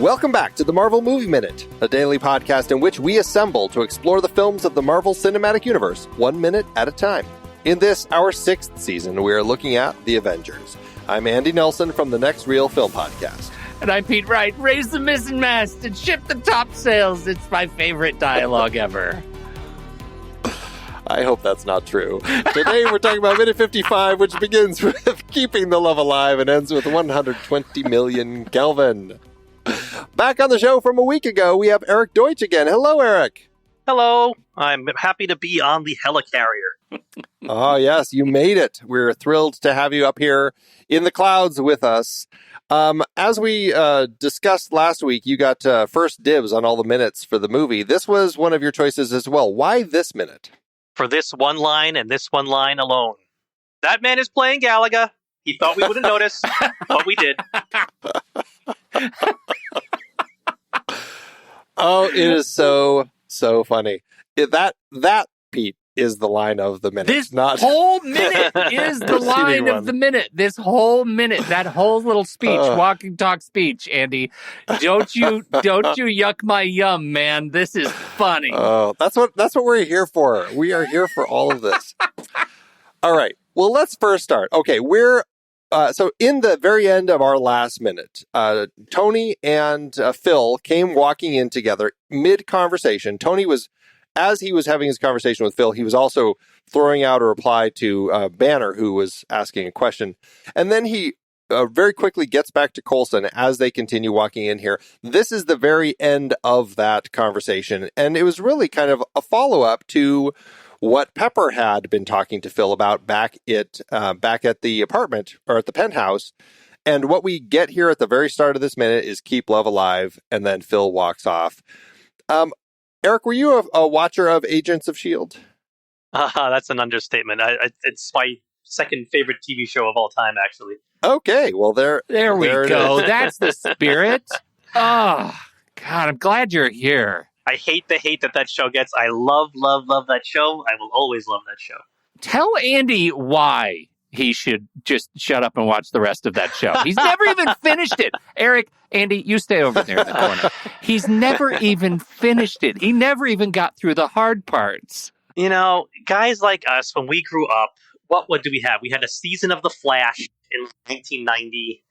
Welcome back to the Marvel Movie Minute, a daily podcast in which we assemble to explore the films of the Marvel Cinematic Universe 1 minute at a time. In this, our 6th season, we are looking at the Avengers. I'm Andy Nelson from the Next Reel Film Podcast. And I'm Pete Wright. Raise the mizzen mast and ship the topsails. It's my favorite dialogue ever. I hope that's not true. Today we're talking about Minute 55, which begins with keeping the love alive and ends with 120 million Kelvin. Back on the show from a week ago, we have Eric Deutsch again. Hello, Eric. Hello. I'm happy to be on the helicarrier. Oh, yes, you made it. We're thrilled to have you up here in the clouds with us. As we discussed last week, you got first dibs on all the minutes for the movie. This was one of your choices as well. Why this minute? For this one line and this one line alone. That man is playing Galaga. He thought we wouldn't notice, but we did. Oh, it is so funny. That Pete is the line of the minute. This whole minute is the line of the minute. This whole minute, that whole little speech, walking talk speech, Andy. Don't you yuck my yum, man. This is funny. Oh, that's what we're here for. We are here for all of this. All right. Well, let's first start. Okay, we're so in the very end of our last minute, Tony and Phil came walking in together mid-conversation. Tony was, as he was having his conversation with Phil, he was also throwing out a reply to Banner, who was asking a question. And then he very quickly gets back to Coulson as they continue walking in here. This is the very end of that conversation. And it was really kind of a follow-up to what Pepper had been talking to Phil about back at the apartment or at the penthouse. And what we get here at the very start of this minute is keep love alive. And then Phil walks off. Eric, were you a watcher of Agents of S.H.I.E.L.D.? That's an understatement. It's my second favorite TV show of all time, actually. Okay, well, there we go. That's the spirit. Oh, God, I'm glad you're here. I hate the hate that show gets. I love that show. I will always love that show. Tell Andy why he should just shut up and watch the rest of that show. He's never even finished it. Eric, Andy, you stay over there in the corner. He's never even finished it. He never even got through the hard parts. You know, guys like us, when we grew up, what do we have? We had a season of The Flash in 1990,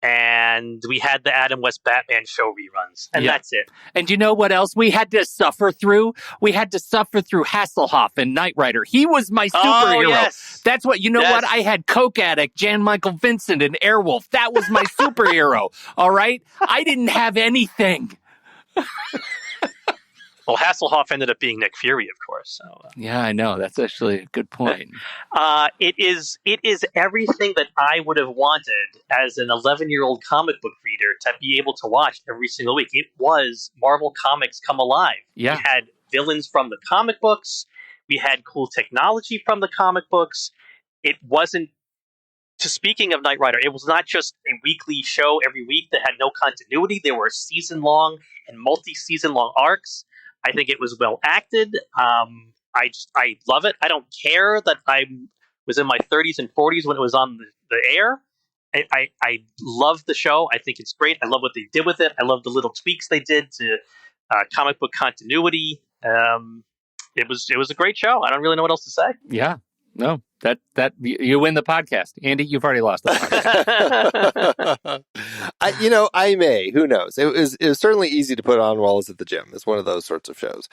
and we had the Adam West Batman show reruns, and that's it. And you know what else we had to suffer through? We had to suffer through Hasselhoff and Knight Rider. He was my superhero. Oh, yes. That's what, you know what? I had Coke Addict, Jan Michael Vincent, and Airwolf. That was my superhero, all right? I didn't have anything. Well, Hasselhoff ended up being Nick Fury, of course. So, yeah, I know. That's actually a good point. It is everything that I would have wanted as an 11-year-old comic book reader to be able to watch every single week. It was Marvel Comics come alive. Yeah. We had villains from the comic books. We had cool technology from the comic books. It wasn't, speaking of Knight Rider, it was not just a weekly show every week that had no continuity. There were season-long and multi-season long arcs. I think it was well acted. I love it. I don't care that I was in my 30s and 40s when it was on the air. I love the show. I think it's great. I love what they did with it. I love the little tweaks they did to comic book continuity. It was a great show. I don't really know what else to say. Yeah. No, that you win the podcast. Andy, you've already lost the podcast. I may. Who knows? It was certainly easy to put on while I was at the gym. It's one of those sorts of shows.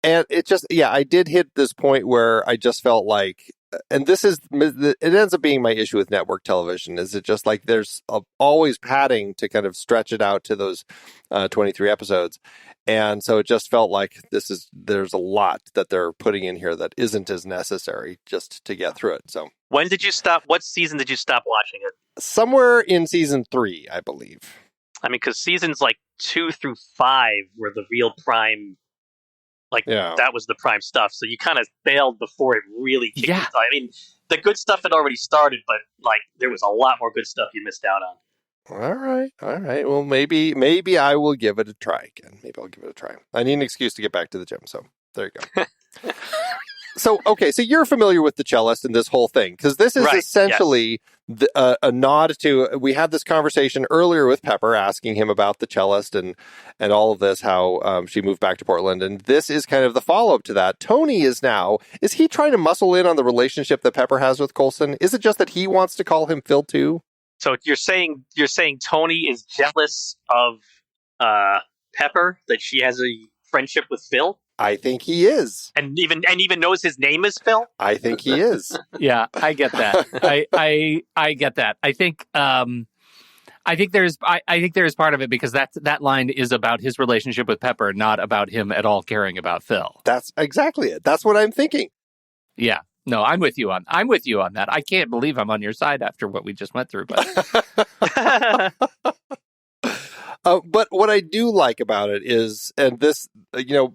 And it just, I did hit this point where I just felt like, and it ends up being my issue with network television, is it just like there's always padding to kind of stretch it out to those 23 episodes. And so it just felt like there's a lot that they're putting in here that isn't as necessary just to get through it. So when did you stop? What season did you stop watching it? Somewhere in season 3, I believe. I mean, because seasons like 2 through 5 were the real prime. That was the prime stuff. So you kind of bailed before it really kicked in. I mean, the good stuff had already started, but there was a lot more good stuff you missed out on. All right. Well, maybe I will give it a try again. Maybe I'll give it a try. I need an excuse to get back to the gym, so there you go. So you're familiar with the cellist and this whole thing, because this is essentially a nod to, we had this conversation earlier with Pepper asking him about the cellist and all of this, how she moved back to Portland. And this is kind of the follow-up to that. Tony is he trying to muscle in on the relationship that Pepper has with Coulson? Is it just that he wants to call him Phil too? So you're saying Tony is jealous of Pepper, that she has a friendship with Phil? I think he is. And even knows his name is Phil? I think he is. Yeah, I get that. I get that. I think there's part of it because that line is about his relationship with Pepper, not about him at all caring about Phil. That's exactly it. That's what I'm thinking. Yeah. No, I'm with you on that. I can't believe I'm on your side after what we just went through. But but what I do like about it is, and this,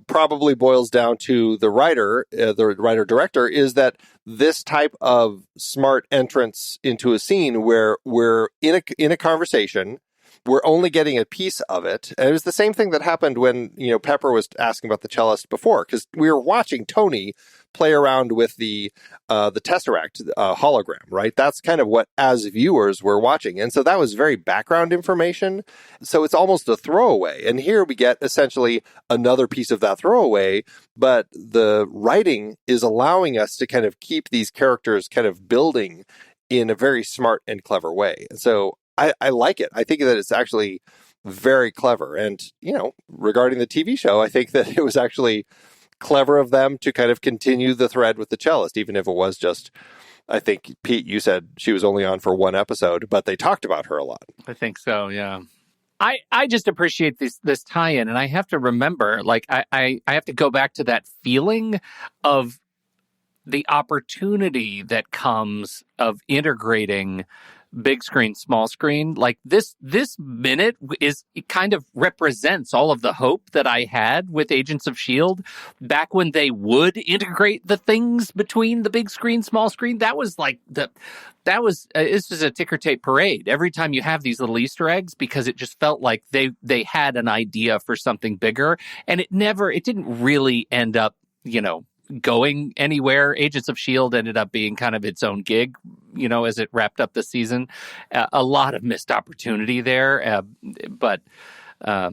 probably boils down to the writer-director, is that this type of smart entrance into a scene where we're in a conversation, we're only getting a piece of it. And it was the same thing that happened when, Pepper was asking about the cellist before, because we were watching Tony play around with the Tesseract hologram, right? That's kind of what, as viewers, we're watching. And so that was very background information. So it's almost a throwaway. And here we get essentially another piece of that throwaway, but the writing is allowing us to kind of keep these characters kind of building in a very smart and clever way. And so I like it. I think that it's actually very clever. And, regarding the TV show, I think that it was actually clever of them to kind of continue the thread with the cellist, even if it was just, I think, Pete, you said she was only on for one episode, but they talked about her a lot. I think so, yeah. I just appreciate this tie-in, and I have to remember, I have to go back to that feeling of the opportunity that comes of integrating big screen, small screen. Like this minute it kind of represents all of the hope that I had with Agents of S.H.I.E.L.D. back when they would integrate the things between the big screen, small screen. That was this is a ticker tape parade every time you have these little Easter eggs, because it just felt like they had an idea for something bigger, and it didn't really end up, going anywhere. Agents of S.H.I.E.L.D. ended up being kind of its own gig, as it wrapped up the season. A lot of missed opportunity there. But I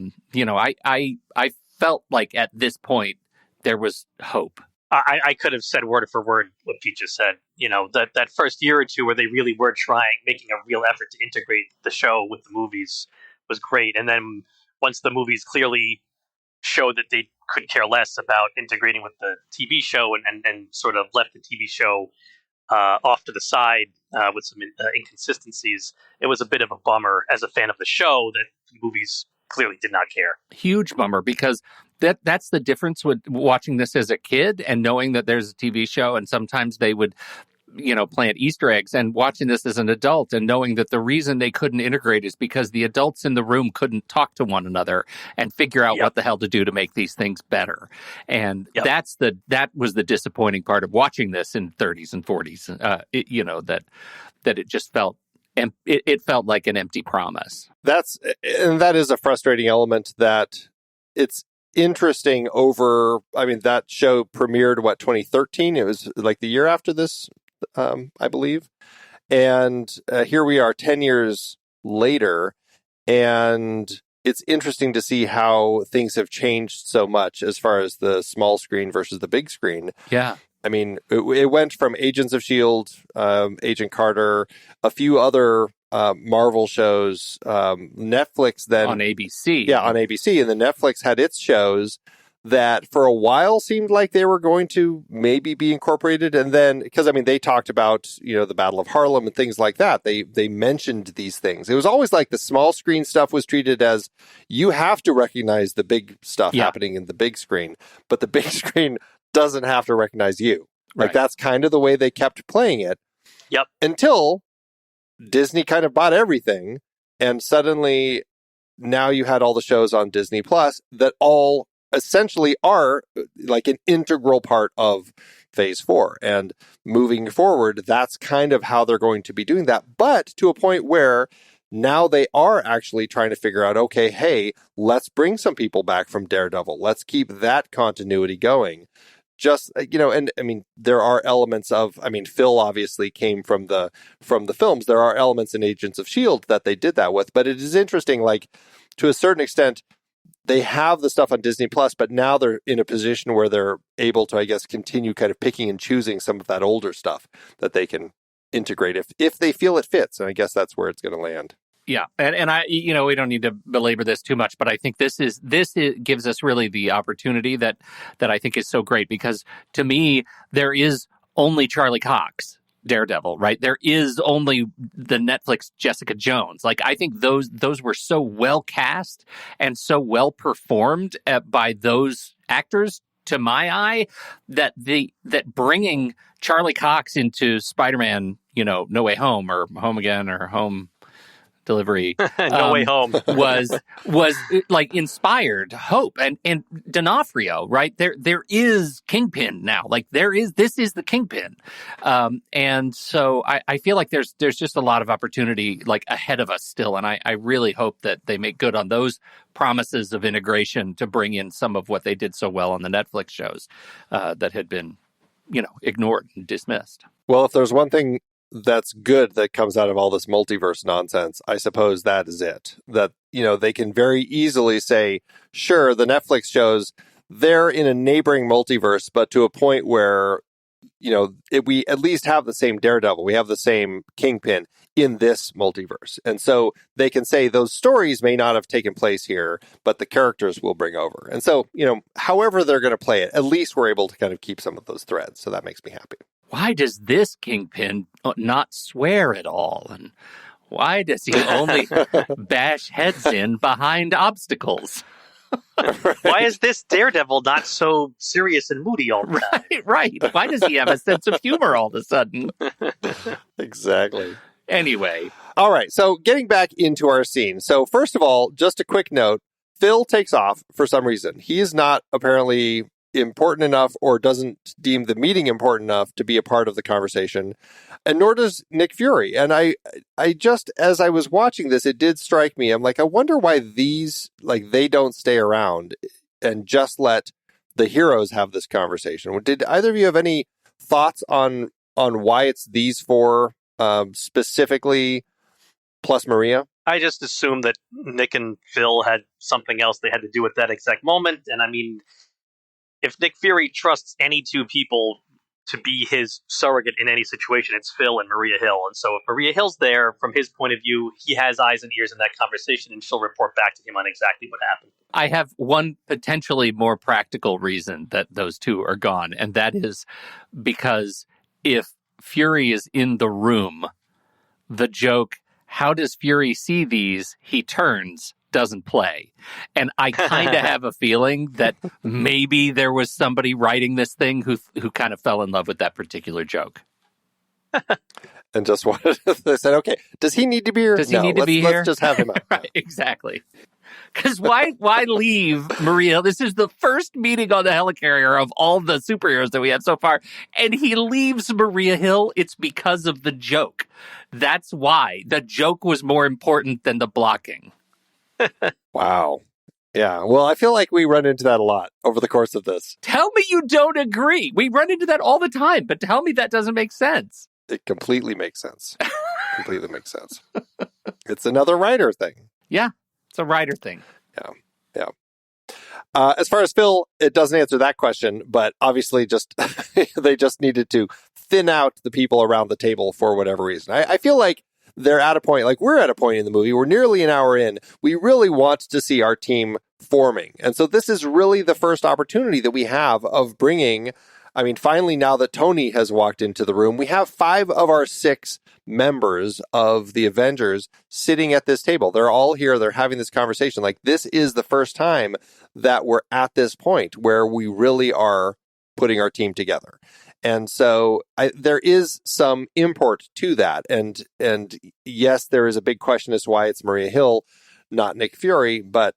felt like at this point there was hope. I could have said word for word what Pete just said. That first year or two where they really were making a real effort to integrate the show with the movies was great. And then once the movies clearly showed that they could care less about integrating with the TV show and sort of left the TV show off to the side with some inconsistencies, it was a bit of a bummer as a fan of the show that the movies clearly did not care. Huge bummer, because that's the difference with watching this as a kid and knowing that there's a TV show, and sometimes they would plant Easter eggs, and watching this as an adult and knowing that the reason they couldn't integrate is because the adults in the room couldn't talk to one another and figure out what the hell to do to make these things better. And that was the disappointing part of watching this in 30s and 40s, that it just felt, it felt like an empty promise. That is a frustrating element, that it's interesting that show premiered, 2013? It was like the year after this, I believe. And here we are 10 years later, and it's interesting to see how things have changed so much as far as the small screen versus the big screen. Yeah. I mean, it went from Agents of S.H.I.E.L.D., Agent Carter, a few other Marvel shows, Netflix then... On ABC. Yeah, on ABC. And then Netflix had its shows that for a while seemed like they were going to maybe be incorporated. And then, because, they talked about, the Battle of Harlem and things like that. They mentioned these things. It was always like the small screen stuff was treated as, you have to recognize the big stuff happening in the big screen, but the big screen doesn't have to recognize you. Like, that's kind of the way they kept playing it. Yep. Until Disney kind of bought everything, and suddenly now you had all the shows on Disney Plus that all essentially are like an integral part of Phase 4. And moving forward, that's kind of how they're going to be doing that. But to a point where now they are actually trying to figure out, okay, hey, let's bring some people back from Daredevil. Let's keep that continuity going. just, and I mean, there are elements of, I mean, Phil obviously came from the films. There are elements in Agents of S.H.I.E.L.D. that they did that with, but it is interesting, like, to a certain extent, they have the stuff on Disney Plus, but now they're in a position where they're able to, I guess, continue kind of picking and choosing some of that older stuff that they can integrate if they feel it fits. And I guess that's where it's going to land. Yeah, and I, we don't need to belabor this too much, but I think this gives us really the opportunity that I think is so great, because to me there is only Charlie Cox Daredevil, right? There is only the Netflix Jessica Jones. Like, I think those were so well cast and so well performed by those actors, to my eye, that bringing Charlie Cox into Spider-Man, No Way Home or Home Again or Home Delivery No Way Home was like inspired hope. And D'Onofrio, right? There is Kingpin now. Like, this is the Kingpin. And so I feel like there's just a lot of opportunity like ahead of us still. And I really hope that they make good on those promises of integration to bring in some of what they did so well on the Netflix shows that had been, ignored and dismissed. Well, if there's one thing that's good that comes out of all this multiverse nonsense, I suppose that is it. That, they can very easily say, sure, the Netflix shows, they're in a neighboring multiverse, but to a point where, we at least have the same Daredevil, we have the same Kingpin in this multiverse. And so they can say those stories may not have taken place here, but the characters will bring over. And so, however they're going to play it, at least we're able to kind of keep some of those threads. So that makes me happy. Why does this Kingpin not swear at all? And why does he only bash heads in behind obstacles? Why is this Daredevil not so serious and moody all the time? Right. Why does he have a sense of humor all of a sudden? Exactly. Anyway. All right. So getting back into our scene. So first of all, just a quick note. Phil takes off for some reason. He is not apparently important enough or doesn't deem the meeting important enough to be a part of the conversation, and nor does Nick Fury. And I just, as I was watching this, it did strike me. I'm like, I wonder why these, like, they don't stay around and just let the heroes have this conversation. Did either of you have any thoughts on why it's these four specifically, plus Maria? I just assumed that Nick and Phil had something else they had to do at that exact moment. And I mean, if Nick Fury trusts any two people to be his surrogate in any situation, it's Phil and Maria Hill. And so if Maria Hill's there, from his point of view, he has eyes and ears in that conversation, and she'll report back to him on exactly what happened. I have one potentially more practical reason that those two are gone, and that is because if Fury is in the room, the joke, how does Fury see these? He turns, doesn't play. And I kind of have a feeling that maybe there was somebody writing this thing who kind of fell in love with that particular joke. And just wanted, they said, okay, does he need to be here? Does he need to be here? Let's just have him out. Right, exactly. Because why leave Maria? This is the first meeting on the helicarrier of all the superheroes that we have so far, and he leaves Maria Hill. It's because of the joke. That's why. The joke was more important than the blocking. Wow. Yeah. Well, I feel like we run into that a lot over the course of this. Tell me you don't agree. We run into that all the time, but tell me that doesn't make sense. It completely makes sense. Completely makes sense. It's another writer thing. Yeah. It's a writer thing. Yeah. As far as Phil, it doesn't answer that question, but obviously just they just needed to thin out the people around the table for whatever reason. I feel like they're at a point, like we're at a point in the movie, we're nearly an hour in, we really want to see our team forming. And so this is really the first opportunity that we have of bringing, I mean, finally, now that Tony has walked into the room, we have 5 of our 6 members of the Avengers sitting at this table. They're all here. They're having this conversation. Like, this is the first time that we're at this point where we really are putting our team together. And so there is some import to that. And yes, there is a big question as to why it's Maria Hill, not Nick Fury. But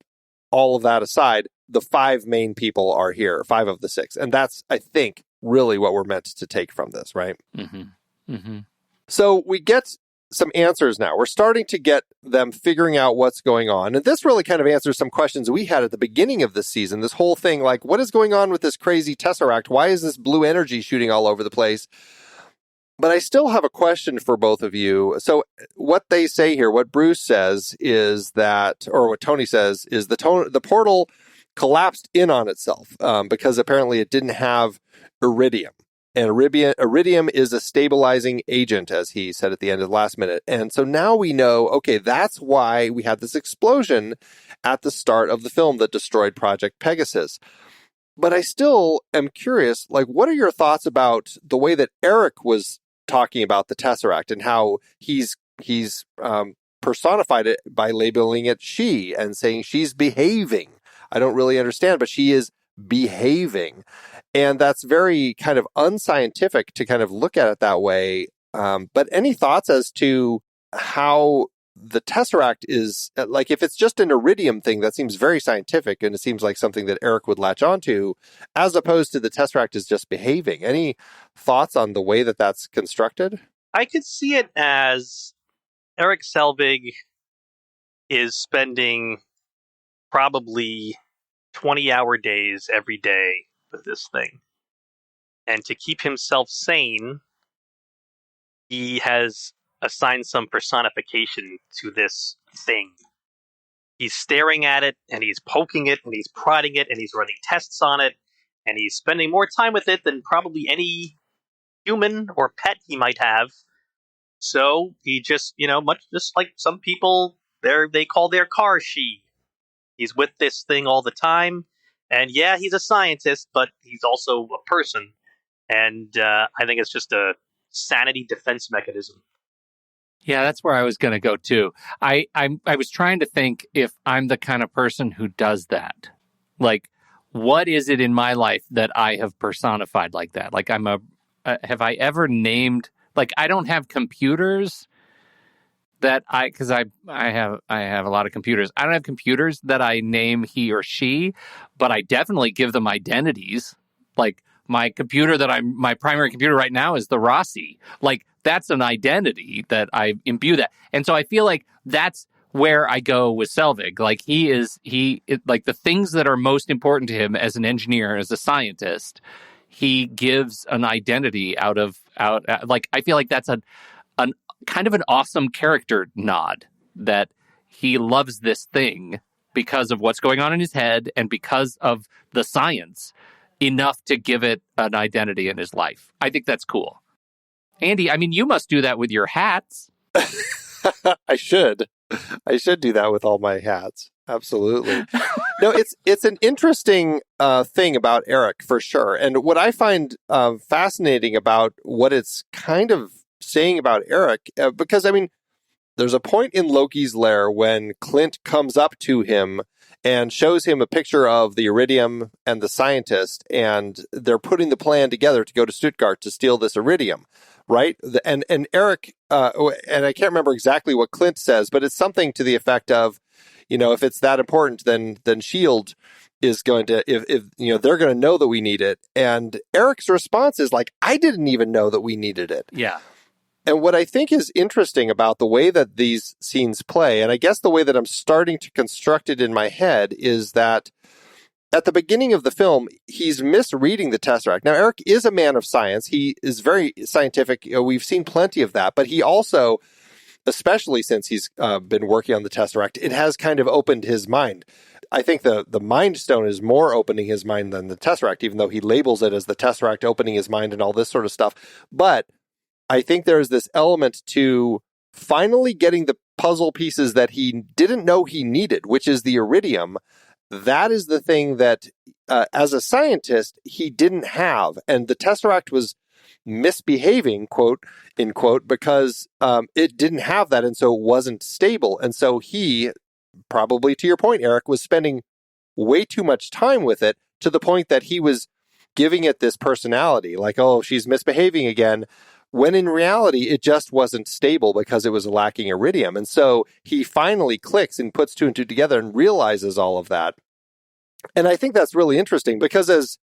all of that aside, the 5 main people are here, 5 of the 6. And that's, I think, really what we're meant to take from this, right? Mm-hmm. Mm-hmm. So we get some answers now. We're starting to get them figuring out what's going on. And this really kind of answers some questions we had at the beginning of this season. This whole thing, like, what is going on with this crazy Tesseract? Why is this blue energy shooting all over the place? But I still have a question for both of you. So what they say here, what Bruce says is that, or what Tony says, is the portal collapsed in on itself because apparently it didn't have iridium. And iridium is a stabilizing agent, as he said at the end of the last minute. And so now we know, okay, that's why we had this explosion at the start of the film that destroyed Project Pegasus. But I still am curious, like, what are your thoughts about the way that Eric was talking about the Tesseract and how he's personified it by labeling it she and saying she's behaving? I don't really understand, but she is behaving. And that's very kind of unscientific to kind of look at it that way. But any thoughts as to how the Tesseract is, like, if it's just an iridium thing, that seems very scientific and it seems like something that Eric would latch onto, as opposed to the Tesseract is just behaving. Any thoughts on the way that that's constructed? I could see it as Eric Selvig is spending probably 20-hour days every day with this thing. And to keep himself sane, he has assigned some personification to this thing. He's staring at it, and he's poking it, and he's prodding it, and he's running tests on it, and he's spending more time with it than probably any human or pet he might have. So he just, much just like some people, they call their car she. He's with this thing all the time. And yeah, he's a scientist, but he's also a person. And I think it's just a sanity defense mechanism. Yeah, that's where I was going to go too. I was trying to think if I'm the kind of person who does that. Like, what is it in my life that I have personified like that? Like, have I ever named, like, I don't have computers that because I have a lot of computers. I don't have computers that I name he or she, but I definitely give them identities. Like, my computer my primary computer right now is the Rossi. Like, that's an identity that I imbue that. And so I feel like that's where I go with Selvig. Like, like the things that are most important to him as an engineer, as a scientist, he gives an identity out. Like, I feel like that's an kind of an awesome character nod that he loves this thing because of what's going on in his head and because of the science enough to give it an identity in his life. I think that's cool. Andy, I mean, you must do that with your hats. I should do that with all my hats. Absolutely. No, it's an interesting thing about Eric, for sure. And what I find fascinating about what it's kind of saying about Eric, because, I mean, there's a point in Loki's lair when Clint comes up to him and shows him a picture of the iridium and the scientist, and they're putting the plan together to go to Stuttgart to steal this iridium, right? And Eric, and I can't remember exactly what Clint says, but it's something to the effect of, if it's that important, then S.H.I.E.L.D. is going to, if they're going to know that we need it. And Eric's response is like, I didn't even know that we needed it. Yeah. And what I think is interesting about the way that these scenes play, and I guess the way that I'm starting to construct it in my head, is that at the beginning of the film, he's misreading the Tesseract. Now, Eric is a man of science. He is very scientific. We've seen plenty of that. But he also, especially since he's been working on the Tesseract, it has kind of opened his mind. I think the Mind Stone is more opening his mind than the Tesseract, even though he labels it as the Tesseract opening his mind and all this sort of stuff. But I think there's this element to finally getting the puzzle pieces that he didn't know he needed, which is the iridium. That is the thing that, as a scientist, he didn't have. And the Tesseract was misbehaving, quote, in quote, because it didn't have that, and so it wasn't stable. And so he, probably to your point, Eric, was spending way too much time with it, to the point that he was giving it this personality, like, oh, she's misbehaving again, when in reality, it just wasn't stable because it was lacking iridium. And so he finally clicks and puts two and two together and realizes all of that. And I think that's really interesting, because as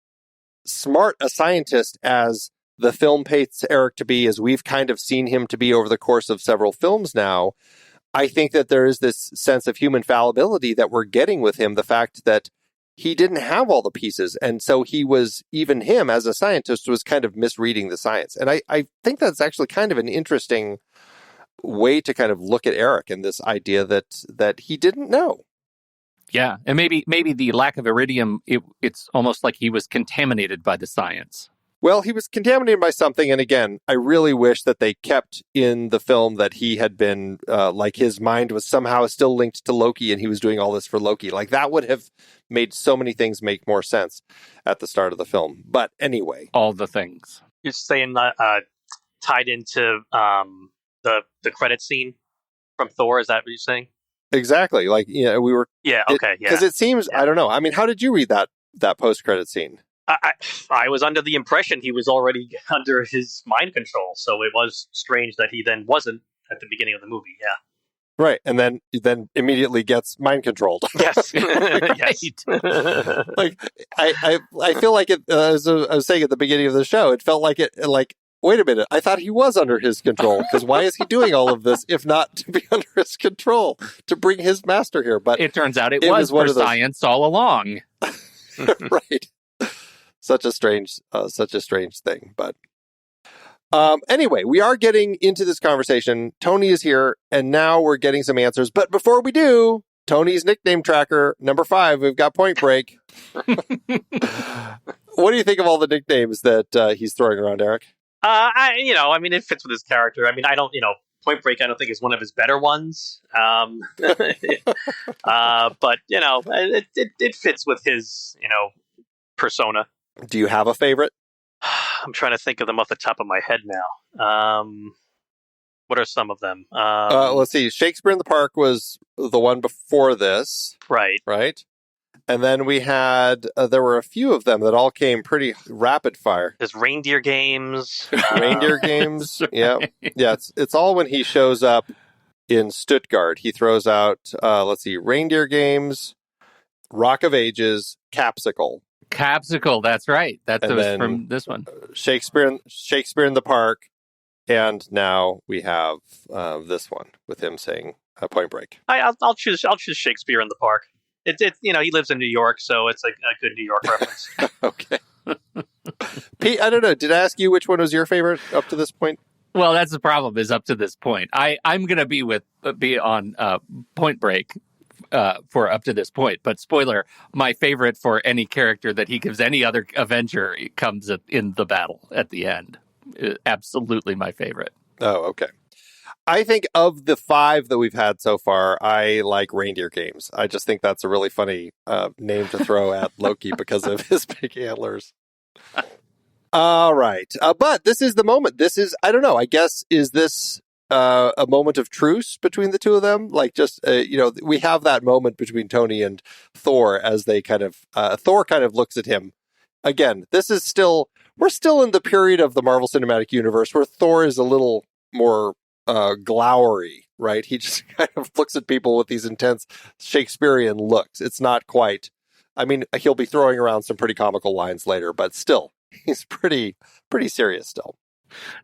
smart a scientist as the film paints Eric to be, as we've kind of seen him to be over the course of several films now, I think that there is this sense of human fallibility that we're getting with him, the fact that he didn't have all the pieces. And so he was, even him as a scientist, was kind of misreading the science. And I think that's actually kind of an interesting way to kind of look at Eric and this idea that he didn't know. Yeah, and maybe the lack of iridium, it's almost like he was contaminated by the science. Well, he was contaminated by something, and again, I really wish that they kept in the film that he had been, like his mind was somehow still linked to Loki, and he was doing all this for Loki. Like, that would have made so many things make more sense at the start of the film. But anyway. All the things. You're saying tied into the credit scene from Thor, is that what you're saying? Exactly. Like, we were... Yeah, okay, yeah. Because it seems, I don't know, I mean, how did you read that post-credit scene? I was under the impression he was already under his mind control, so it was strange that he then wasn't at the beginning of the movie. Yeah, right, and then immediately gets mind controlled. Yes, right. Like I feel like it. As I was saying at the beginning of the show, it felt like it. Like, wait a minute, I thought he was under his control, because why is he doing all of this if not to be under his control, to bring his master here? But it turns out it was for science all along. Right. Such a strange thing. But anyway, we are getting into this conversation. Tony is here, and now we're getting some answers. But before we do, Tony's nickname tracker, number 5, we've got Point Break. What do you think of all the nicknames that he's throwing around, Eric? It fits with his character. I mean, Point Break, I don't think is one of his better ones. But, it fits with his, persona. Do you have a favorite? I'm trying to think of them off the top of my head now. What are some of them? Let's see. Shakespeare in the Park was the one before this. Right. Right? And then we had, there were a few of them that all came pretty rapid fire. There's reindeer games. Reindeer games. Yeah. Yeah. It's all when he shows up in Stuttgart. He throws out, reindeer games, Rock of Ages, Capsicle. Capsicle, that's right. That's from this one. Shakespeare in the Park, and now we have this one with him saying Point Break. I'll choose Shakespeare in the Park. He lives in New York, so it's a good New York reference. Okay. Pete, I don't know. Did I ask you which one was your favorite up to this point? Well, that's the problem. Is up to this point, I'm going to be on Point Break. For up to this point, but spoiler, my favorite for any character that he gives any other Avenger comes in the battle at the end. Absolutely my favorite. Oh, okay. I think of the 5 that we've had so far, I like Reindeer Games. I just think that's a really funny name to throw at Loki because of his big antlers. All right. But this is the moment. This is, I don't know, I guess, is this a moment of truce between the two of them? Like, just, we have that moment between Tony and Thor as they kind of, Thor kind of looks at him. Again, we're still in the period of the Marvel Cinematic Universe where Thor is a little more glowery, right? He just kind of looks at people with these intense Shakespearean looks. It's not quite, I mean, he'll be throwing around some pretty comical lines later, but still, he's pretty serious still.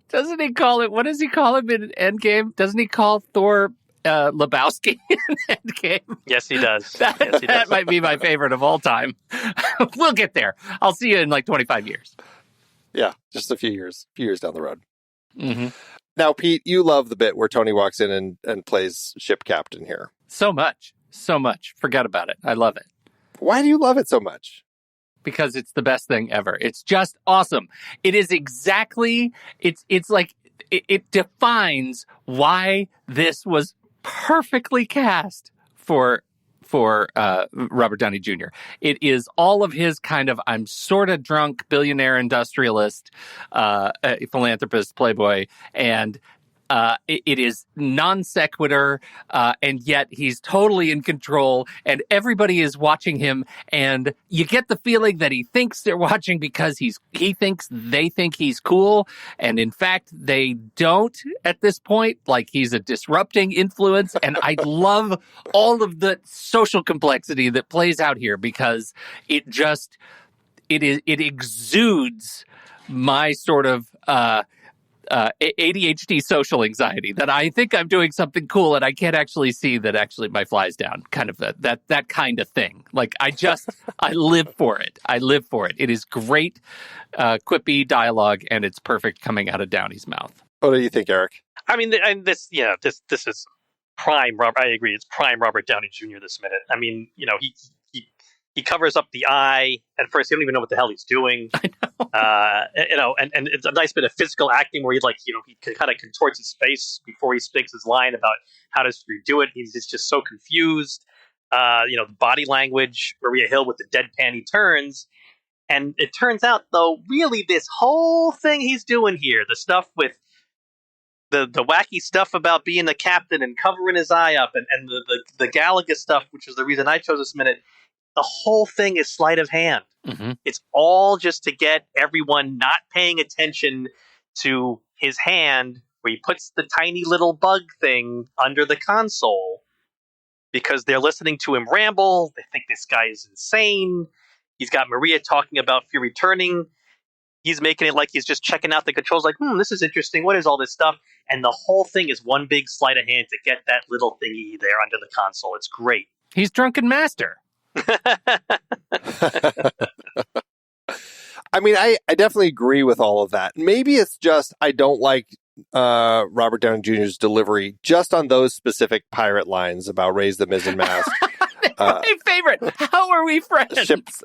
Doesn't he call it? What does he call him in Endgame? Doesn't he call Thor Lebowski in Endgame? Yes, he does. That might be my favorite of all time. We'll get there. I'll see you in like 25 years. Yeah, just a few years down the road. Mm-hmm. Now, Pete, you love the bit where Tony walks in and plays ship captain here. So much. Forget about it. I love it. Why do you love it so much? Because it's the best thing ever. It's just awesome. It is exactly, it's like, it defines why this was perfectly cast for Robert Downey Jr. It is all of his kind of, I'm sort of drunk billionaire industrialist, philanthropist, playboy, and it is non sequitur, and yet he's totally in control, and everybody is watching him, and you get the feeling that he thinks they're watching because they think he's cool, and in fact they don't at this point. Like, he's a disrupting influence, and I love all of the social complexity that plays out here because it just it exudes my sort of ADHD social anxiety, that I think I'm doing something cool and I can't actually see that actually my fly's down. Kind of that kind of thing. Like I live for it. I live for it. It is great, quippy dialogue, and it's perfect coming out of Downey's mouth. What do you think, Eric? I mean, and this is prime Robert. I agree. It's prime Robert Downey Jr. this minute. I mean, he covers up the eye. At first, he don't even know what the hell he's doing. I know. And it's a nice bit of physical acting where he kind of contorts his face before he speaks his line about how to do it. He's just so confused. The body language, Maria Hill with the deadpan he turns. And it turns out, though, really this whole thing he's doing here, the stuff with the wacky stuff about being the captain and covering his eye up, and the Galaga stuff, which is the reason I chose this minute, the whole thing is sleight of hand. Mm-hmm. It's all just to get everyone not paying attention to his hand, where he puts the tiny little bug thing under the console, because they're listening to him ramble. They think this guy is insane. He's got Maria talking about Fury turning. He's making it like he's just checking out the controls, like, this is interesting. What is all this stuff? And the whole thing is one big sleight of hand to get that little thingy there under the console. It's great. He's drunken master. I mean, I definitely agree with all of that. Maybe it's just I don't like Robert Downey Jr.'s delivery just on those specific pirate lines about raise the mizzen mast. My favorite. How are we friends? Ships.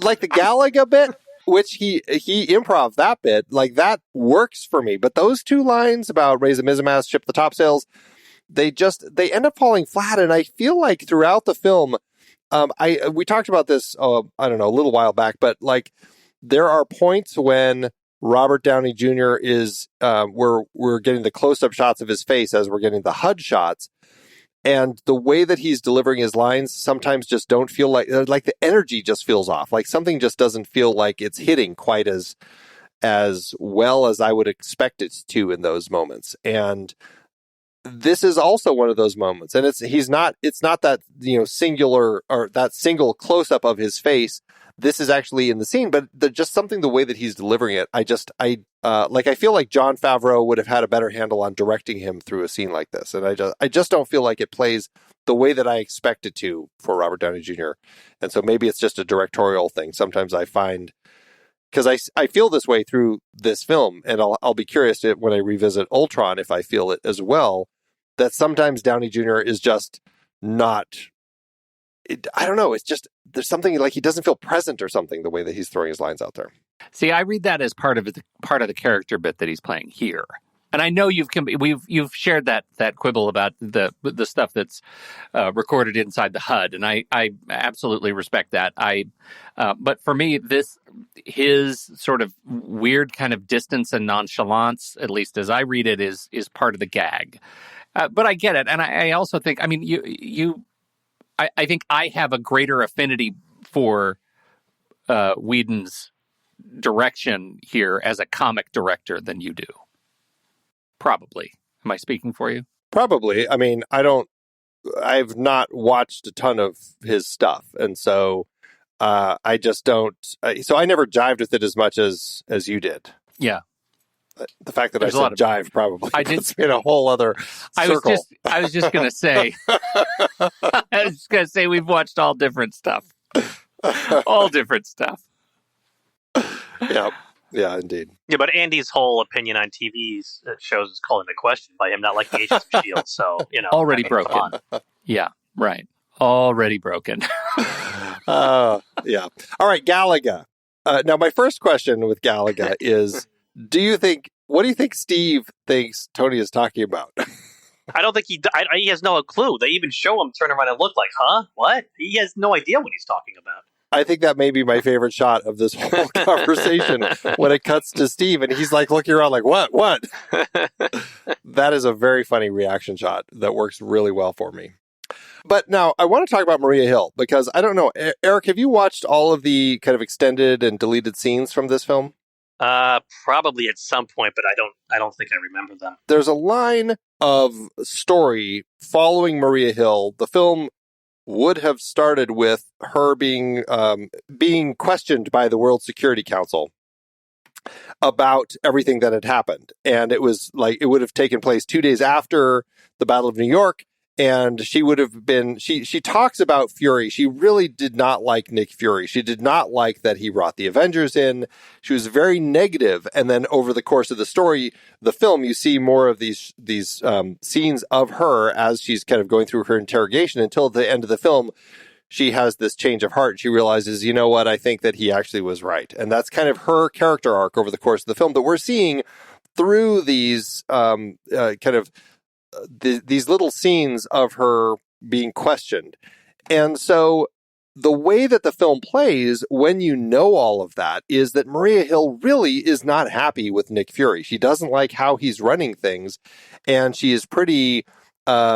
Like the Galaga bit, which he improv that bit, like that works for me. But those two lines about raise the mizzen mast, ship the topsails, they end up falling flat. And I feel like throughout the film, we talked about this, I don't know, a little while back, but like there are points when Robert Downey Jr. is, we're getting the close-up shots of his face as we're getting the HUD shots. And the way that he's delivering his lines sometimes just don't feel like the energy just feels off. Like something just doesn't feel like it's hitting quite as well as I would expect it to in those moments. And this is also one of those moments. And it's not that, singular or that single close up of his face. This is actually in the scene, but just something, the way that he's delivering it, I feel like Jon Favreau would have had a better handle on directing him through a scene like this. And I just don't feel like it plays the way that I expect it to for Robert Downey Jr. And so maybe it's just a directorial thing. Sometimes I find, because I feel this way through this film, and I'll be curious when I revisit Ultron if I feel it as well, that sometimes Downey Jr. is just not, I don't know, it's just, there's something like he doesn't feel present or something, the way that he's throwing his lines out there. See, I read that as part of the character bit that he's playing here. And I know you've shared that quibble about the stuff that's recorded inside the HUD, and I absolutely respect that. But for me, his sort of weird kind of distance and nonchalance, at least as I read it, is part of the gag. But I get it, and I also think, I mean, I think I have a greater affinity for Whedon's direction here as a comic director than you do. Probably. Am I speaking for you? Probably. I mean, I've not watched a ton of his stuff. And so I just don't. So I never jived with it as much as you did. Yeah. The fact that I said jive probably puts me in a whole other circle. I was just going to say, we've watched all different stuff. All different stuff. Yeah. Yeah, indeed. Yeah, but Andy's whole opinion on TV shows is called into question by him not liking Agents of S.H.I.E.L.D., so, Already broken. Yeah, right. Already broken. Yeah. All right, Galaga. Now, my first question with Galaga is, what do you think Steve thinks Tony is talking about? I don't think he has no clue. They even show him turn around and look like, huh? What? He has no idea what he's talking about. I think that may be my favorite shot of this whole conversation when it cuts to Steve and he's like looking around like, what? That is a very funny reaction shot that works really well for me. But now I want to talk about Maria Hill because I don't know, Eric, have you watched all of the kind of extended and deleted scenes from this film? Probably at some point, but I don't think I remember them. There's a line of story following Maria Hill. The film would have started with her being questioned by the World Security Council about everything that had happened. And it was like, it would have taken place 2 days after the Battle of New York. And she would have been, she talks about Fury. She really did not like Nick Fury. She did not like that he brought the Avengers in. She was very negative. And then over the course of the story, the film, you see more of these scenes of her as she's kind of going through her interrogation until at the end of the film. She has this change of heart. She realizes, you know what, I think that he actually was right. And that's kind of her character arc over the course of the film that we're seeing through these these little scenes of her being questioned. And so the way that the film plays when you know all of that is that Maria Hill really is not happy with Nick Fury. She doesn't like how he's running things. And she is pretty,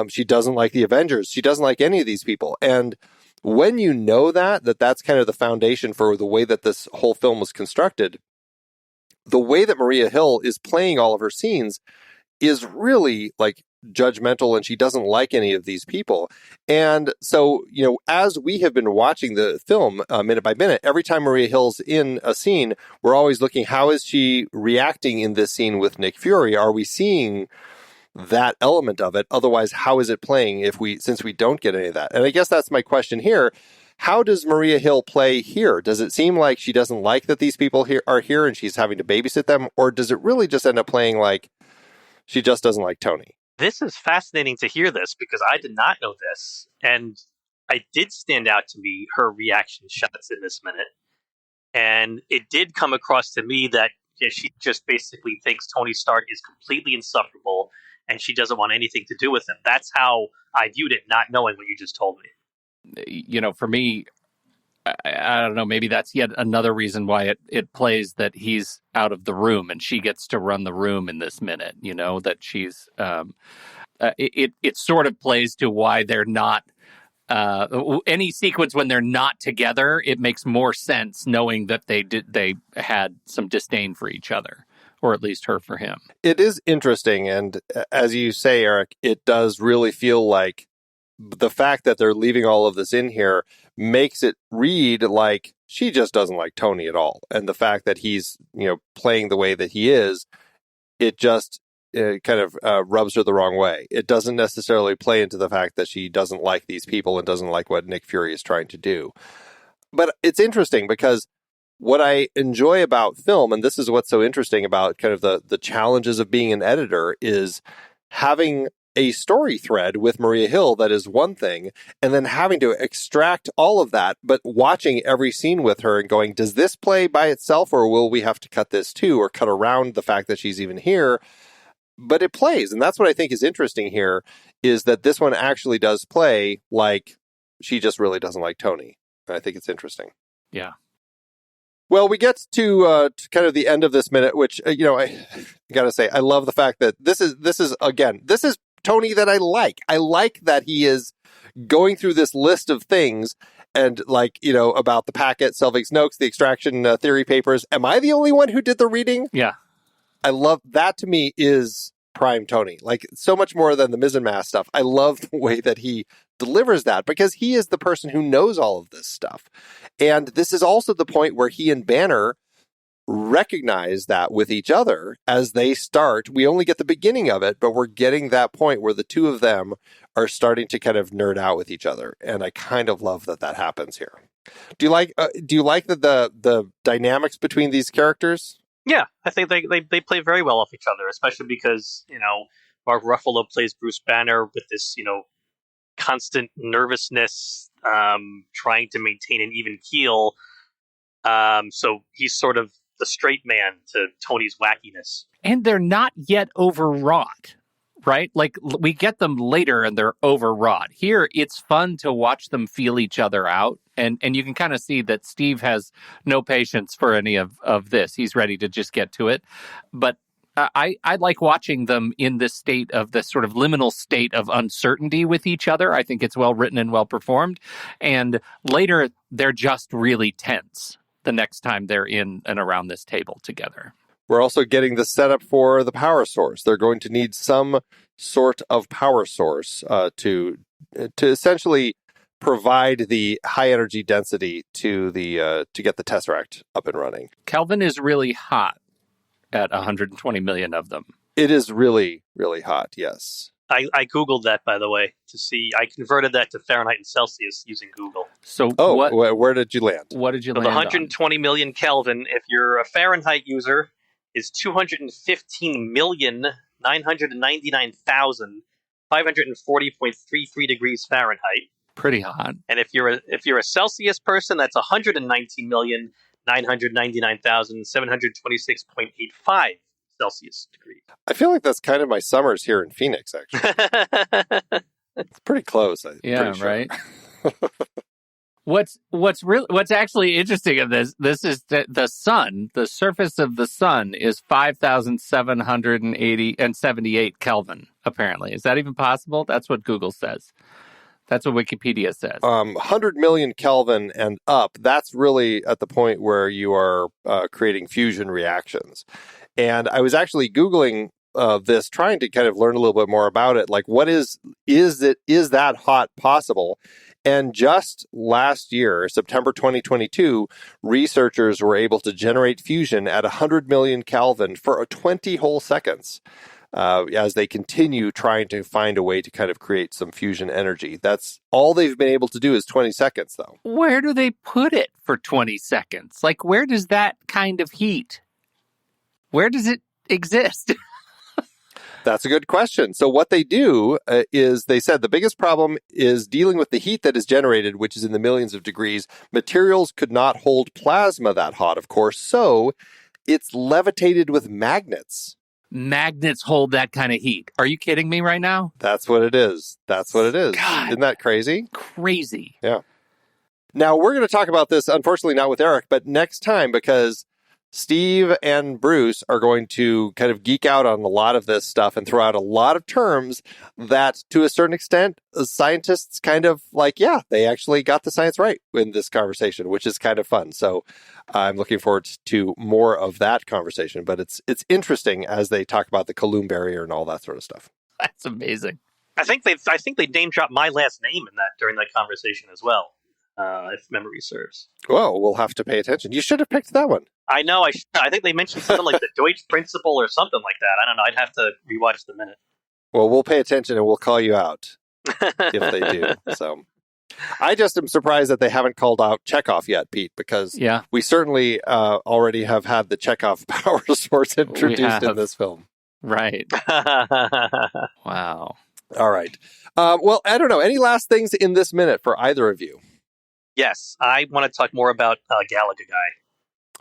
she doesn't like the Avengers. She doesn't like any of these people. And when you know that's kind of the foundation for the way that this whole film was constructed, the way that Maria Hill is playing all of her scenes is really like judgmental, and she doesn't like any of these people. And so, you know, as we have been watching the film minute by minute, every time Maria Hill's in a scene, we're always looking, how is she reacting in this scene with Nick Fury? Are we seeing that element of it? Otherwise, how is it playing since we don't get any of that? And I guess that's my question here. How does Maria Hill play here? Does it seem like she doesn't like that these people are here and she's having to babysit them? Or does it really just end up playing like she just doesn't like Tony? This is fascinating to hear this because I did not know this. And I did stand out to me her reaction shots in this minute. And it did come across to me that she just basically thinks Tony Stark is completely insufferable and she doesn't want anything to do with him. That's how I viewed it, not knowing what you just told me. You know, for me, I don't know, maybe that's yet another reason why it plays that he's out of the room and she gets to run the room in this minute, you know, that she's, it sort of plays to why they're not, any sequence when they're not together, it makes more sense knowing that they had some disdain for each other, or at least her for him. It is interesting. And as you say, Eric, it does really feel like the fact that they're leaving all of this in here makes it read like she just doesn't like Tony at all. And the fact that he's, you know, playing the way that he is, it just kind of rubs her the wrong way. It doesn't necessarily play into the fact that she doesn't like these people and doesn't like what Nick Fury is trying to do. But it's interesting because what I enjoy about film, and this is what's so interesting about kind of the challenges of being an editor, is having a story thread with Maria Hill that is one thing, and then having to extract all of that, but watching every scene with her and going, does this play by itself, or will we have to cut this too, or cut around the fact that she's even here? But it plays, and that's what I think is interesting here, is that this one actually does play like she just really doesn't like Tony. And I think it's interesting. Yeah. Well, we get to kind of the end of this minute, which, you know, I gotta say, I love the fact that this is Tony that I like. I like that he is going through this list of things and, like, you know, about the packet, Selvig's notes, the extraction theory papers. Am I the only one who did the reading? Yeah. I love that. To me is prime Tony, like so much more than the mise en masse stuff. I love the way that he delivers that because he is the person who knows all of this stuff. And this is also the point where he and Banner recognize that with each other as they start. We only get the beginning of it, but we're getting that point where the two of them are starting to kind of nerd out with each other. And I kind of love that happens here. Do you like the dynamics between these characters? Yeah, I think they play very well off each other, especially because, you know, Mark Ruffalo plays Bruce Banner with this, you know, constant nervousness, trying to maintain an even keel. So he's sort of the straight man to Tony's wackiness. And they're not yet overwrought, right? Like, we get them later and they're overwrought. Here, it's fun to watch them feel each other out. And you can kind of see that Steve has no patience for any of this. He's ready to just get to it. But I like watching them in this state of this sort of liminal state of uncertainty with each other. I think it's well written and well performed. And later, they're just really tense the next time they're in and around this table together. We're also getting the setup for the power source. They're going to need some sort of power source to essentially provide the high energy density to get the Tesseract up and running. Kelvin is really hot at 120 million of them. It is really, really hot, yes. I Googled that, by the way, to see. I converted that to Fahrenheit and Celsius using Google. So where did you land? What did you So land the 120 million Kelvin, if you're a Fahrenheit user, is 215,999,540.33 degrees Fahrenheit. Pretty hot. And if you're a Celsius person, that's 119,999,726.85 Celsius degrees. I feel like that's kind of my summers here in Phoenix, actually. It's pretty close. Yeah, pretty sure. right. What's actually interesting of this is that the sun, the surface of the sun is 5,778 Kelvin, apparently. Is that even possible? That's what Google says. That's what Wikipedia says. 100 million Kelvin and up, that's really at the point where you are creating fusion reactions. And I was actually Googling this, trying to kind of learn a little bit more about it. Like, what is that hot possible? And just last year, September 2022, researchers were able to generate fusion at 100 million Kelvin for 20 whole seconds. As they continue trying to find a way to kind of create some fusion energy. That's all they've been able to do is 20 seconds, though. Where do they put it for 20 seconds? Like, where does that kind of heat? Where does it exist? That's a good question. So what they do is they said the biggest problem is dealing with the heat that is generated, which is in the millions of degrees. Materials could not hold plasma that hot, of course, so it's levitated with magnets. Magnets hold that kind of heat. Are you kidding me right now? That's what it is. That's what it is. God. Isn't that crazy? Crazy. Yeah. Now, we're going to talk about this, unfortunately, not with Eric, but next time, because Steve and Bruce are going to kind of geek out on a lot of this stuff and throw out a lot of terms that, to a certain extent, scientists kind of like, yeah, they actually got the science right in this conversation, which is kind of fun. So I'm looking forward to more of that conversation. But it's interesting as they talk about the Coulomb barrier and all that sort of stuff. That's amazing. I think they name dropped my last name in that during that conversation as well, if memory serves. Well, we'll have to pay attention. You should have picked that one. I know. I think they mentioned something like the Deutsch principle or something like that. I don't know. I'd have to rewatch the minute. Well, we'll pay attention and we'll call you out if they do. So I just am surprised that they haven't called out Chekhov yet, Pete, because we certainly already have had the Chekhov power source introduced in this film. Right. Wow. All right. Well, I don't know. Any last things in this minute for either of you? Yes. I want to talk more about Galaga Guy.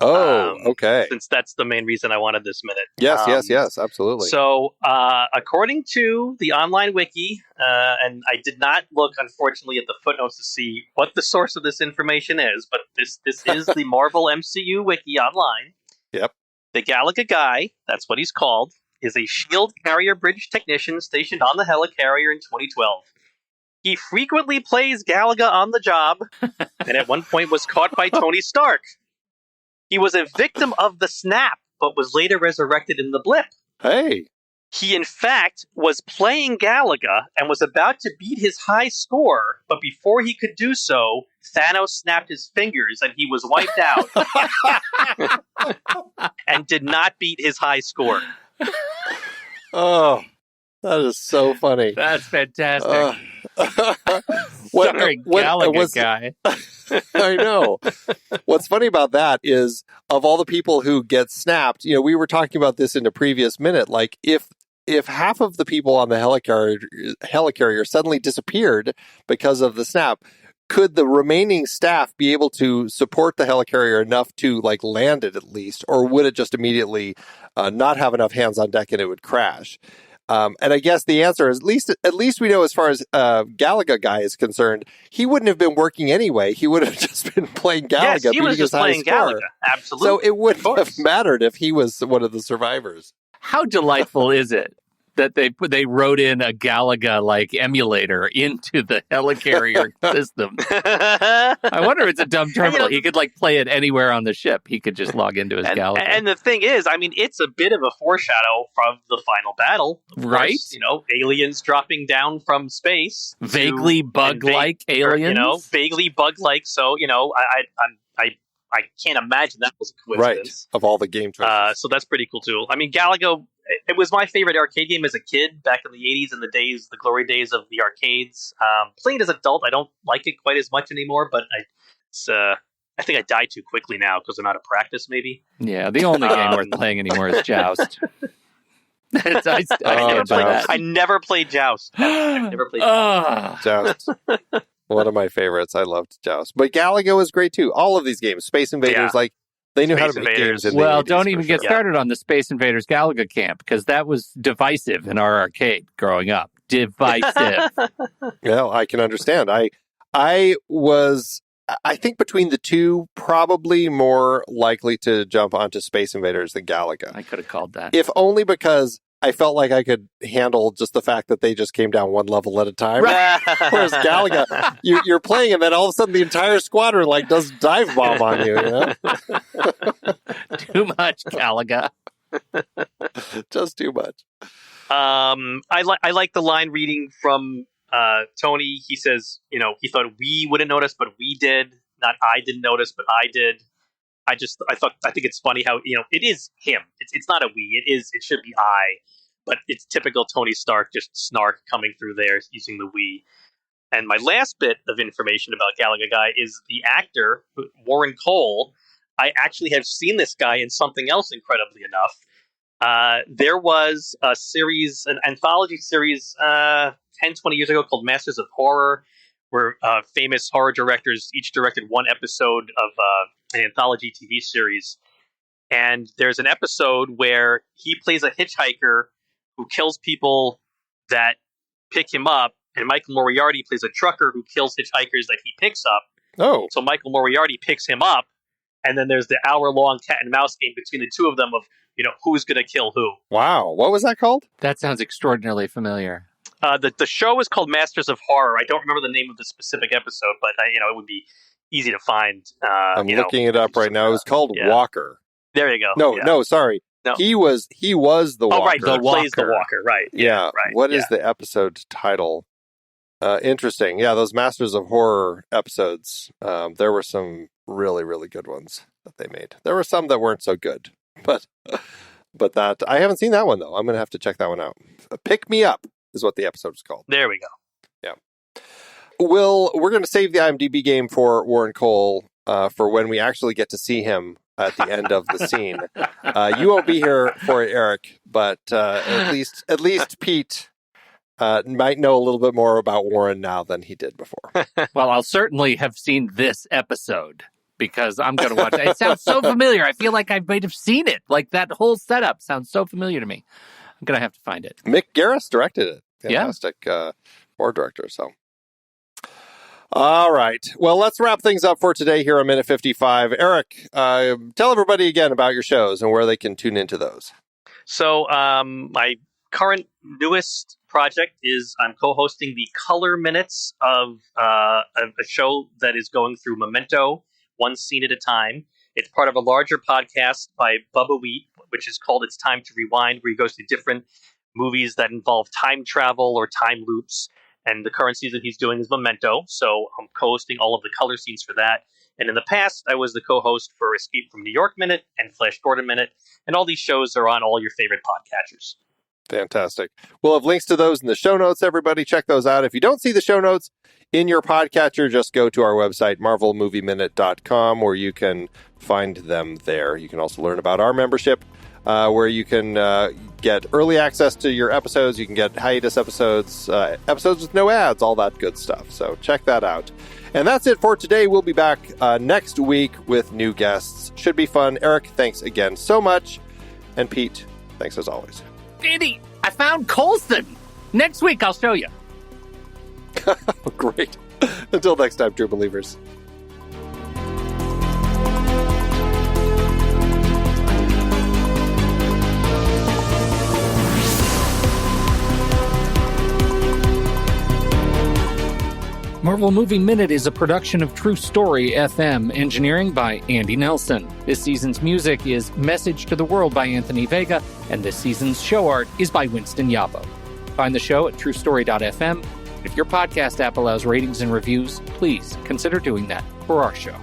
Oh, okay. Since that's the main reason I wanted this minute. Yes, absolutely. So, according to the online wiki, and I did not look, unfortunately, at the footnotes to see what the source of this information is, but this is the Marvel MCU wiki online. Yep. The Galaga Guy, that's what he's called, is a shield carrier bridge technician stationed on the helicarrier in 2012. He frequently plays Galaga on the job, and at one point was caught by Tony Stark. He was a victim of the snap, but was later resurrected in the blip. Hey. He, in fact, was playing Galaga and was about to beat his high score, but before he could do so, Thanos snapped his fingers and he was wiped out and did not beat his high score. Oh, that is so funny. That's fantastic. Sorry, Galaga Guy. I know. What's funny about that is, of all the people who get snapped, we were talking about this in a previous minute, like if half of the people on the helicarrier suddenly disappeared because of the snap, could the remaining staff be able to support the helicarrier enough to land it at least, or would it just immediately not have enough hands on deck and it would crash? And I guess the answer is, at least we know, as far as Galaga Guy is concerned, he wouldn't have been working anyway. He would have just been playing Galaga. Yes, he was just playing Galaga. Absolutely. So it wouldn't have mattered if he was one of the survivors. How delightful is it that they wrote in a Galaga like emulator into the helicarrier system. I wonder if it's a dumb terminal. He could like play it anywhere on the ship. He could just log into his Galaga. And the thing is, I mean, it's a bit of a foreshadow from the final battle, right? Course, aliens dropping down from space, vaguely bug-like aliens, vaguely bug-like. So I can't imagine that was a coincidence. Right, of all the game choices. So that's pretty cool too. I mean, Galaga. It was my favorite arcade game as a kid back in the 80s and the glory days of the arcades. Playing it as an adult, I don't like it quite as much anymore, but I think I die too quickly now because I'm out of practice, maybe. Yeah, the only game worth playing anymore is Joust. I never played Joust. I've never played Joust. One of my favorites. I loved Joust. But Galaga was great too. All of these games, Space Invaders, they knew how to make games. Well, don't even get started on the Space Invaders Galaga Camp, because that was divisive in our arcade growing up. Divisive. Yeah, I can understand. I think between the two, probably more likely to jump onto Space Invaders than Galaga. I could have called that. If only because I felt like I could handle just the fact that they just came down one level at a time. Whereas Galaga, you're playing and then all of a sudden the entire squadron does dive bomb on you, Too much, Galaga. Just too much. I like the line reading from Tony. He says, he thought we wouldn't notice, but we did. Not I didn't notice, but I did. I think it's funny how, it is him. It's not a we. It should be I, but it's typical Tony Stark, just snark coming through there using the we. And my last bit of information about Galaga Guy is the actor, Warren Cole. I actually have seen this guy in something else, incredibly enough. There was a series, an anthology series 10, 20 years ago called Masters of Horror, where famous horror directors each directed one episode of an anthology TV series. And there's an episode where he plays a hitchhiker who kills people that pick him up, and Michael Moriarty plays a trucker who kills hitchhikers that he picks up. Oh. So Michael Moriarty picks him up, and then there's the hour-long cat and mouse game between the two of them of, who's going to kill who. Wow. What was that called? That sounds extraordinarily familiar. The show is called Masters of Horror. I don't remember the name of the specific episode, but it would be easy to find. I'm looking it up right now. It was called Walker. There you go. No, sorry. No. He was the Walker. Oh, right. He plays the Walker. Right. Yeah. Right. What is the episode title? Interesting. Yeah, those Masters of Horror episodes. There were some really, really good ones that they made. There were some that weren't so good, but that I haven't seen that one though. I'm gonna have to check that one out. Pick Me Up is what the episode is called. There we go. Yeah. We're going to save the IMDb game for Warren Cole for when we actually get to see him at the end of the scene. You won't be here for it, Eric, but at least Pete might know a little bit more about Warren now than he did before. Well, I'll certainly have seen this episode because I'm going to watch it. It sounds so familiar. I feel like I might have seen it. Like that whole setup sounds so familiar to me. I'm going to have to find it. Mick Garris directed it. Fantastic horror director. So, all right. Well, let's wrap things up for today here on Minute 55. Eric, tell everybody again about your shows and where they can tune into those. So, my current newest project is I'm co-hosting the Color Minutes of a show that is going through Memento, one scene at a time. It's part of a larger podcast by Bubba Wheat, which is called It's Time to Rewind, where he goes to different movies that involve time travel or time loops. And the current season he's doing is Memento, so I'm co-hosting all of the color scenes for that. And in the past, I was the co-host for Escape from New York Minute and Flash Gordon Minute, and all these shows are on all your favorite podcatchers. Fantastic. We'll have links to those in the show notes, everybody. Check those out. If you don't see the show notes in your podcatcher, just go to our website, marvelmovieminute.com, where you can find them there. You can also learn about our membership, where you can get early access to your episodes. You can get hiatus episodes, episodes with no ads, all that good stuff. So check that out. And that's it for today. We'll be back next week with new guests. Should be fun. Eric, thanks again so much. And Pete, thanks as always. Andy, I found Coulson. Next week, I'll show you. Great. Until next time, true believers. Marvel Movie Minute is a production of True Story FM, engineering by Andy Nelson. This season's music is Message to the World by Anthony Vega, and this season's show art is by Winston Yabo. Find the show at truestory.fm. If your podcast app allows ratings and reviews, please consider doing that for our show.